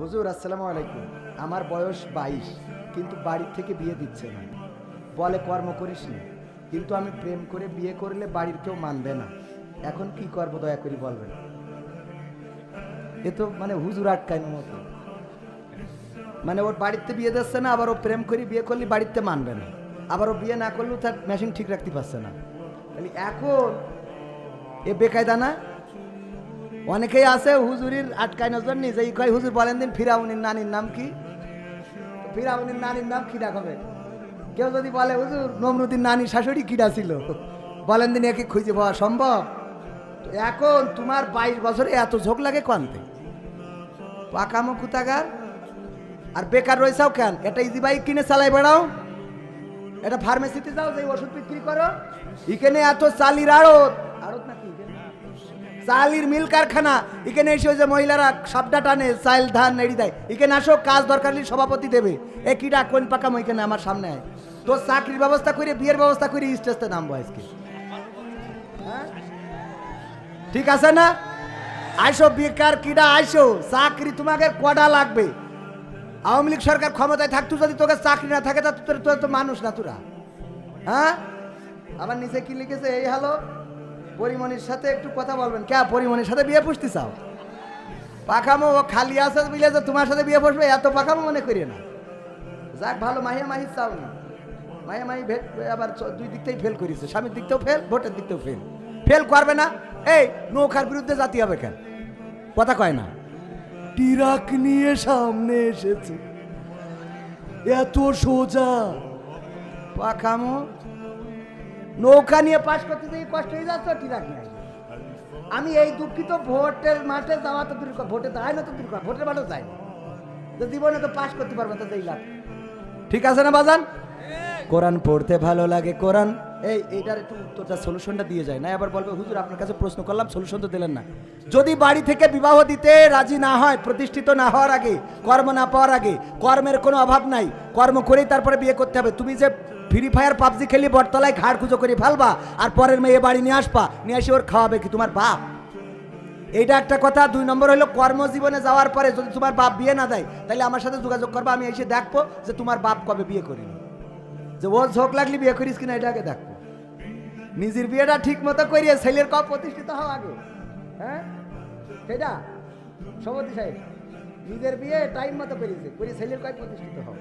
হুজুর আসসালামু আলাইকুম, আমার বয়স 22, কিন্তু বাড়ির থেকে বিয়ে দিচ্ছে না, বলে কর্ম করিস না, কিন্তু আমি প্রেম করে বিয়ে করলে বাড়ির কেউ মানবে না, এখন কি করবো দয়া করে বলবেন। এ তো মানে হুজুর আটকানোর মতো, মানে ওর বাড়িতে বিয়ে দিচ্ছে না, আবার ও প্রেম করে বিয়ে করলে বাড়িতে মানবে না, আবার ও বিয়ে না করলেও তার মেশিন ঠিক রাখতে পারছে না। তাহলে এখন এ বেকায়দা না? অনেকেই আছে হুজুরির আটকানোর জন্য নিজেই কয় হুজুর বলেন দিন ফিরাউনির নানির নাম কি? ফিরাউনির নানির নাম কিডা হবে? কেউ যদি বলে হুজুর নমরুদ্দিন নানির শাশুড়ি কিডা ছিল, বলেন দিন একে খুঁজে পাওয়া সম্ভব? এখন তোমার 22 বছরে এত ঝোঁক লাগে কানতে, পাকামো কুতাগার। আর বেকার রয়েছাও কেন? এটা ইজি বাইক কিনে চালাই বেড়াও, এটা ফার্মেসিতে যাও, যে ওষুধ বিক্রি করো। এখানে এত চালির আড়ত, আড়ত নাকি চালির মিল কারখানা, এখানে এসে যে মহিলারা সাবডা টানে চাল ধান নেড়ি দেয়, এখানে আসো, কাজ দরকার হলে সভাপতি দেবে। এ কিটা কোন পাকাম ওইখানে আমার সামনে আয়, তোর চাকরির ব্যবস্থা করে বিয়ের ব্যবস্থা করে স্টেজতে নামবো আজকে, হ্যাঁ? ঠিক আছে না? আইসো বেকার কিডা, আইসো চাকরি তোমাকে কটা লাগবে? আওয়ামী লীগ সরকার ক্ষমতায় থাকতো, যদি তোকে চাকরি না থাকে তা তোর তো মানুষ না তোরা, হ্যাঁ? আবার নিচে কি লিখেছে, এই হ্যালো পরিমণির সাথে একটু কথা বলবেন। কে পরিমণির সাথে বিয়ে পুষতে চাও? পাখামো ও খালি আছে বলে যে তোমার সাথে বিয়ে বসবে, এত পাখামো মনে করি না। যাক ভালো, মাহিয়া মাহি চাও না, মাহিয়া মাহি আবার দুই দিক থেকেই ফেল করেছে, স্বামীর দিক থেকেও ফেল, ভোটের দিক থেকেও ফেল। ফেল করবে না? এই নৌকার বিরুদ্ধে জাতি হবে কেন? কথা কয় না, ট্রাক নিয়ে সামনে এসেছে, এত সোজা পাখামো। নৌকা নিয়ে পাশ করতে গিয়ে কষ্ট হয়ে যাচ্ছে, ট্রাক নিয়ে আসবে। আমি এই দুঃখিত, ভোটের মাঠে যাওয়া তো দূর, ভোটে যায় না তো দূর, ভোটের মাঠে যায় না, তো জীবনে তো পাশ করতে পারবে, তো যেই লাভ। ঠিক আছে না বাজান? কোরআন পড়তে ভালো লাগে, কোরআন এইটার একটু উত্তরটা সলিউশনটা দিয়ে যায় না, আবার বলবে হুজুর আপনার কাছে প্রশ্ন করলাম সলিউশন তো দিলেন না। যদি বাড়ি থেকে বিবাহ দিতে রাজি না হয়, প্রতিষ্ঠিত না হওয়ার আগে, কর্ম না পাওয়ার আগে, কর্মের কোনো অভাব নাই, কর্ম করেই তারপরে বিয়ে করতে হবে। তুমি যে ফ্রি ফায়ার পাবজি খেলি বটতলায় ঘাড় খুঁজো করে ফেলবা, আর পরের মেয়ে বাড়ি নিয়ে আসবা, নিয়ে এসে ওর খাওয়াবে কি তোমার বাপ? এইটা একটা কথা। 2 নম্বর হলো, কর্মজীবনে যাওয়ার পরে যদি তোমার বাপ বিয়ে না দেয়, তাহলে আমার সাথে যোগাযোগ করবা, আমি এসে দেখবো যে তোমার বাপ কবে বিয়ে করিনি, যে ও ঝোঁক লাগলি বিয়ে করিস কিনা, এটা আগে দেখবো। নিজের বিয়েটা ঠিক মতো করিয়ে ছেলের কব প্রতিষ্ঠিত হওয়া আগে, হ্যাঁ? সেটা সভাপতি সাহেব নিজের বিয়ে টাইম মতো করিয়েছে, করিয়ে ছেলের কয় প্রতিষ্ঠিত হও।